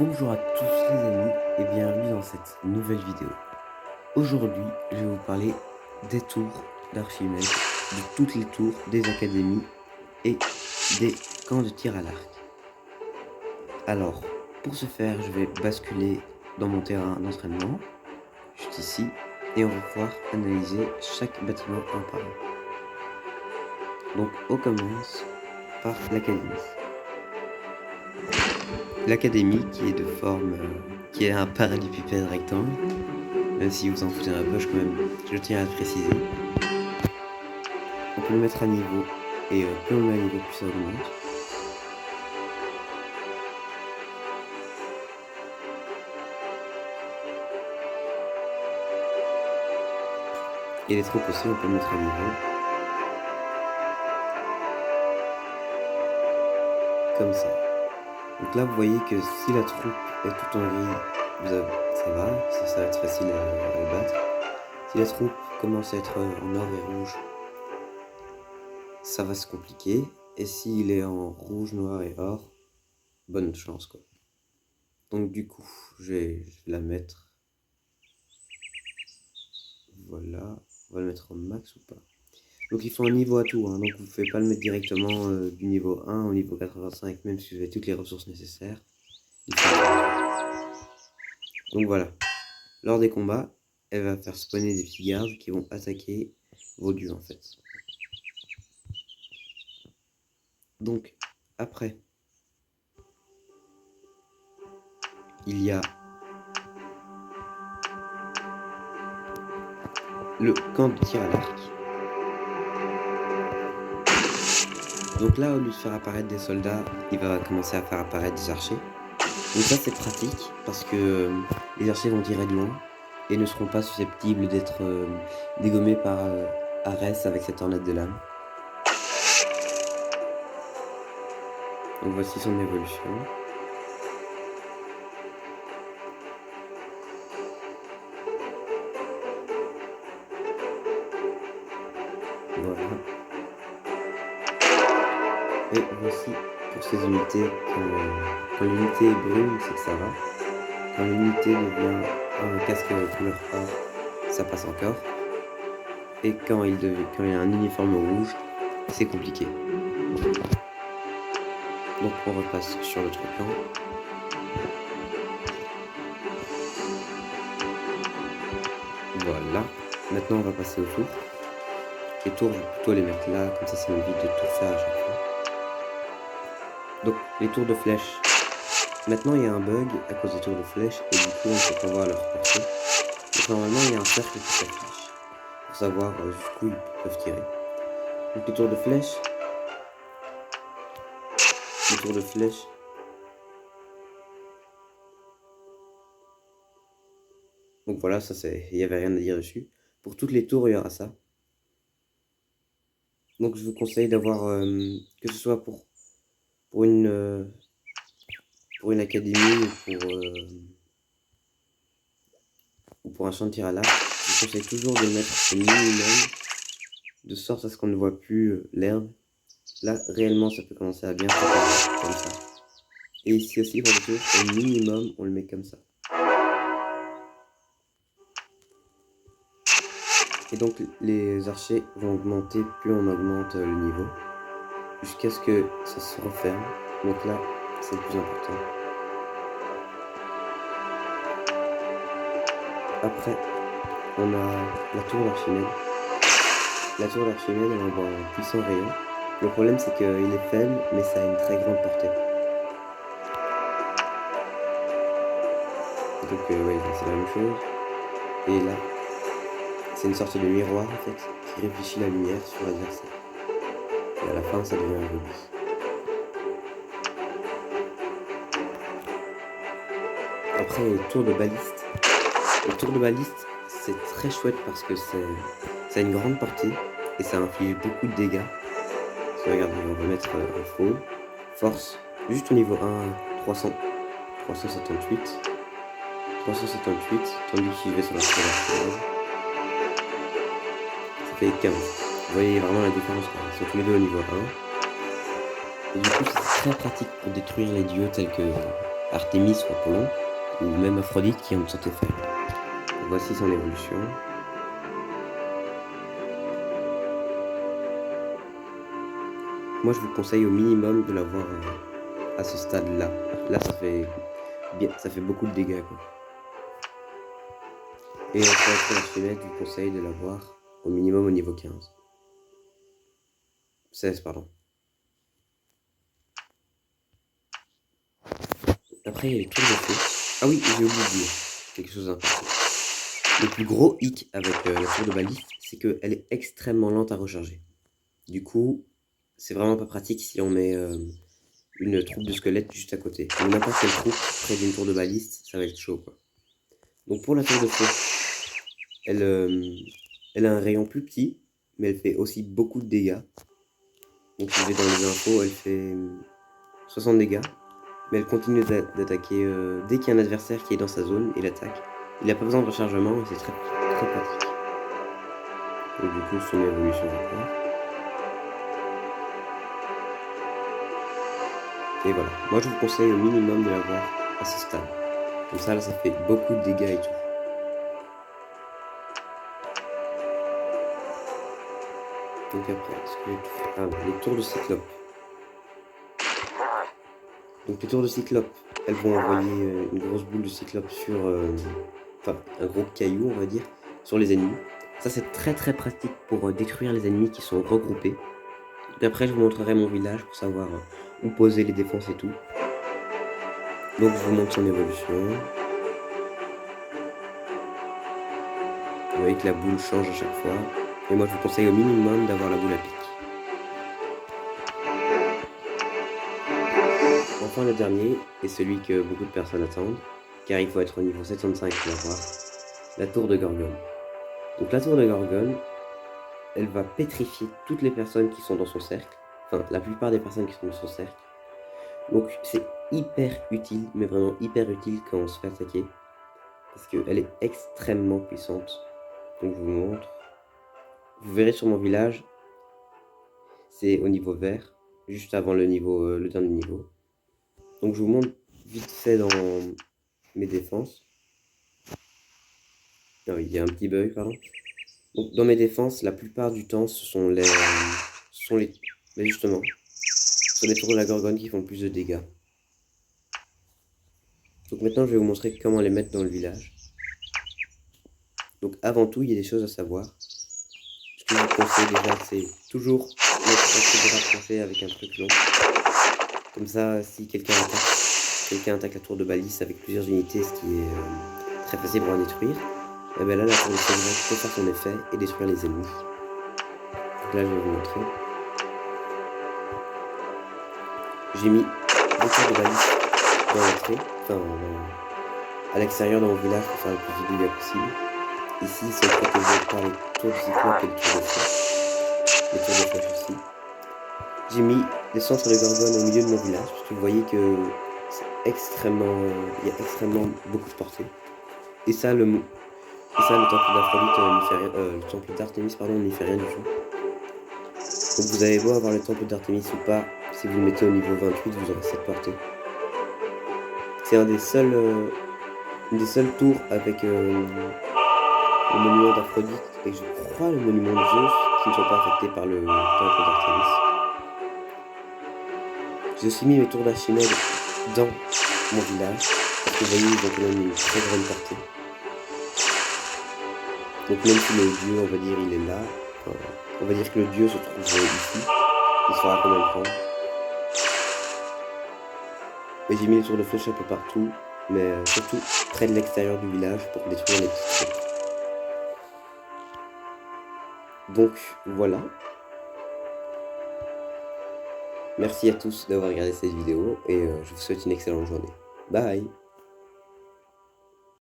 Bonjour à tous les amis et bienvenue dans cette nouvelle vidéo. Aujourd'hui, je vais vous parler des tours d'Archimède, de toutes les tours des académies et des camps de tir à l'arc. Alors, pour ce faire, je vais basculer dans mon terrain d'entraînement, juste ici, et on va pouvoir analyser chaque bâtiment un par un. Donc, on commence par l'académie. L'académie qui est de forme, qui est un parallélépipède rectangle, même si vous en foutez un peu, je tiens à le préciser. On peut le mettre à niveau, et plus on le met à niveau, plus ça augmente. Et les troupes aussi, on peut le mettre à niveau. Comme ça. Donc là, vous voyez que si la troupe est tout en gris, ça va, ça va être facile à le battre. Si la troupe commence à être en or et rouge, ça va se compliquer. Et s'il est en rouge, noir et or, bonne chance quoi. Donc du coup, je vais la mettre. Voilà, on va le mettre au max ou pas. Donc il faut un niveau à tout, hein. Donc vous ne pouvez pas le mettre directement du niveau 1 au niveau 85, même si vous avez toutes les ressources nécessaires. Donc voilà, lors des combats, elle va faire spawner des petits gardes qui vont attaquer vos dieux en fait. Donc après, il y a le camp de tir à l'arc. Donc là, au lieu de faire apparaître des soldats, il va commencer à faire apparaître des archers. Donc ça c'est pratique parce que les archers vont tirer de loin et ne seront pas susceptibles d'être dégommés par Arès avec cette tornade de lame. Donc voici son évolution. Voilà. Et voici pour ces unités, quand l'unité est brune, c'est que ça va. Quand l'unité devient un casque couleur or, ça passe encore. Et quand il a un uniforme rouge, c'est compliqué. Donc on repasse sur l'autre camp. Voilà. Maintenant on va passer aux tours. Les tours, je vais plutôt les mettre là, comme ça m'évite de tout faire à chaque fois. Donc les tours de flèche. Maintenant il y a un bug à cause des tours de flèche et du coup on ne peut pas voir leur portée. Donc normalement il y a un cercle qui s'affiche pour savoir jusqu'où ils peuvent tirer. Donc les tours de flèche. Les tours de flèche. Donc voilà, ça c'est, il n'y avait rien à dire dessus. Pour toutes les tours il y aura ça. Donc je vous conseille d'avoir, que ce soit pour une académie ou pour un champ de tir à l'arc, je vous conseille toujours de mettre au minimum, de sorte à ce qu'on ne voit plus l'herbe. Là, réellement, ça peut commencer à bien préparer, comme ça. Et ici aussi, pour les tours, au minimum, on le met comme ça. Et donc, les archers vont augmenter plus on augmente le niveau, jusqu'à ce que ça se referme. Donc là, c'est le plus important. Après, on a la tour d'Archimède. La tour d'Archimède, elle envoie un puissant rayon. Le problème, c'est qu'il est faible, mais ça a une très grande portée. Donc, ouais, c'est la même chose. Et là, c'est une sorte de miroir, en fait, qui réfléchit la lumière sur l'adversaire. Et à la fin, ça devient un rubis. Après, les tours de baliste. Les tours de baliste, c'est très chouette parce que ça a une grande portée et ça inflige beaucoup de dégâts. Regardez, on va mettre info, force, juste au niveau 1, 378, tandis que si je vais sur la scène, ça fait 15. Vous voyez vraiment la différence, quoi. Ils sont tous les deux au niveau 1. Et du coup, c'est très pratique pour détruire les dieux tels que Artémis ou Apollon, ou même Aphrodite qui en sortait faire. Voici son évolution. Moi je vous conseille au minimum de l'avoir à ce stade-là. Là ça fait beaucoup de dégâts quoi. Et pour être l'archimède, je vous conseille de l'avoir au minimum au niveau 15. 16 pardon. Après il y a les tours de feu. Ah oui, j'ai oublié de dire quelque chose d'important. Le plus gros hic avec la tour de baliste, c'est qu'elle est extrêmement lente à recharger. Du coup, c'est vraiment pas pratique si on met une troupe de squelettes juste à côté. Ou n'importe quelle troupe près d'une tour de baliste, ça va être chaud quoi. Donc pour la tour de feu, elle a un rayon plus petit, mais elle fait aussi beaucoup de dégâts. Donc si je vais dans les infos, elle fait 60 dégâts. Mais elle continue d'attaquer dès qu'il y a un adversaire qui est dans sa zone, il attaque. Il n'a pas besoin de rechargement et c'est très pratique. Donc du coup, son évolution encore. Et voilà. Moi, je vous conseille au minimum de l'avoir à ce stade. Comme ça, là, ça fait beaucoup de dégâts et tout. Donc après, ce que j'ai pu faire... Ah, les tours de cyclope. Donc les tours de cyclope, elles vont envoyer une grosse boule de cyclope sur... enfin, un gros caillou, on va dire, sur les ennemis. Ça, c'est très pratique pour détruire les ennemis qui sont regroupés. Donc après, je vous montrerai mon village pour savoir où poser les défenses et tout. Donc je vous montre son évolution. Vous voyez que la boule change à chaque fois. Et moi, je vous conseille au minimum d'avoir la boule à pic. Enfin, le dernier, est celui que beaucoup de personnes attendent, car il faut être au niveau 75 pour l'avoir, la tour de Gorgone. Donc la tour de Gorgone, elle va pétrifier toutes les personnes qui sont dans son cercle, enfin la plupart des personnes qui sont dans son cercle. Donc c'est hyper utile, mais vraiment hyper utile quand on se fait attaquer, parce qu'elle est extrêmement puissante. Donc je vous montre. Vous verrez sur mon village, c'est au niveau vert, juste avant le dernier niveau. Donc je vous montre vite fait dans mes défenses. Ah oui, il y a un petit bug, pardon. Donc dans mes défenses, la plupart du temps, ce sont les justement, ce sont les tours de la Gorgone qui font plus de dégâts. Donc maintenant, je vais vous montrer comment les mettre dans le village. Donc avant tout, il y a des choses à savoir. Ce que je vous conseille déjà, c'est toujours mettre un truc de rapproché avec un truc long. Comme ça, si quelqu'un attaque la tour de balise avec plusieurs unités, ce qui est très facile pour en détruire, et bien là, la tour de balise peut faire son effet et détruire les ennemis. Donc là, je vais vous montrer. J'ai mis deux tours de balise dans l'entrée, enfin à l'extérieur de mon village pour faire le plus de dégâts possible. Ici, ils sont protégés par les tours de cyclope et les tours de flèche. Les tours de flèche aussi. J'ai mis les centres de Gorgone au milieu de mon village, parce que vous voyez que c'est extrêmement... il y a extrêmement beaucoup de portée. Et ça, le temple d'Aphrodite le temple d'Artémis, pardon, n'y fait rien du tout. Donc vous avez beau avoir le temple d'Artémis ou pas, si vous le mettez au niveau 28, vous aurez cette portée. C'est une des seules tours avec le monument d'Aphrodite et je crois le monument de Zeus qui ne sont pas affectés par le temple d'Artémis. J'ai aussi mis mes tours d'Archimède dans mon village, parce que vous voyez, ils ont quand même une très grande portée. Donc même si le dieu, on va dire, il est là, on va dire que le dieu se trouve ici, il saura comment le prendre. Et j'ai mis les tours de flèche un peu partout, mais surtout près de l'extérieur du village pour détruire les petits trucs. Donc voilà. Merci à tous d'avoir regardé cette vidéo et je vous souhaite une excellente journée. Bye!